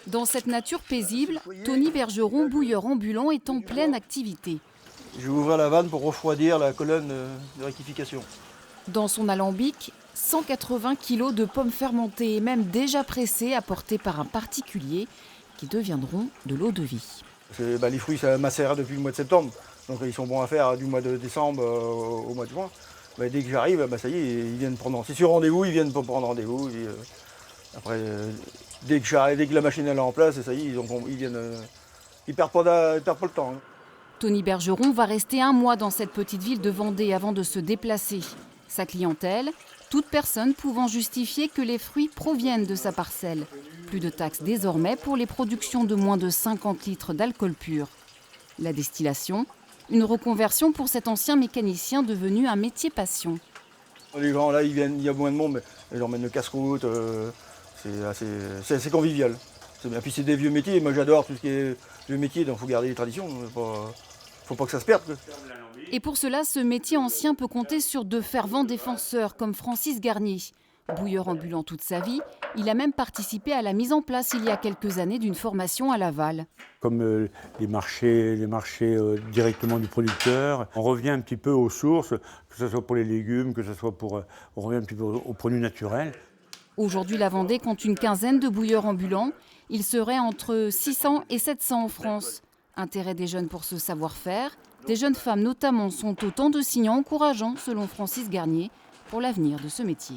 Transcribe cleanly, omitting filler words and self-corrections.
Dans cette nature paisible, Tony Bergeron, bouilleur ambulant, est en pleine activité. Je vais ouvrir la vanne pour refroidir la colonne de rectification. Dans son alambic, 180 kg de pommes fermentées et même déjà pressées apportées par un particulier qui deviendront de l'eau-de-vie. Les fruits, ça macère depuis le mois de septembre. Donc ils sont bons à faire du mois de décembre au mois de juin. Dès que j'arrive, ça y est, ils viennent prendre. C'est sur rendez-vous, ils viennent pour prendre rendez-vous. Après, dès que la machine est en place, ça y est, ils viennent. Ils perdent pas le temps. Tony Bergeron va rester un mois dans cette petite ville de Vendée avant de se déplacer. Sa clientèle, toute personne pouvant justifier que les fruits proviennent de sa parcelle. Plus de taxes désormais pour les productions de moins de 50 litres d'alcool pur. La distillation, une reconversion pour cet ancien mécanicien devenu un métier passion. Les gens là, ils viennent, il y a moins de monde, mais ils emmènent le casse-croûte, c'est assez convivial. C'est bien. Puis c'est des vieux métiers, moi j'adore tout ce qui est vieux métier, donc il faut garder les traditions, faut pas que ça se perde. Et pour cela, ce métier ancien peut compter sur de fervents défenseurs comme Francis Garnier. Bouilleur ambulant toute sa vie, il a même participé à la mise en place il y a quelques années d'une formation à Laval. Comme les marchés directement du producteur, on revient un petit peu aux sources, que ce soit pour les légumes, que ce soit on revient un petit peu aux produits naturels. Aujourd'hui, la Vendée compte une quinzaine de bouilleurs ambulants. Il serait entre 600 et 700 en France. Intérêt des jeunes pour ce savoir-faire. Des jeunes femmes notamment sont autant de signaux encourageants, selon Francis Garnier, pour l'avenir de ce métier.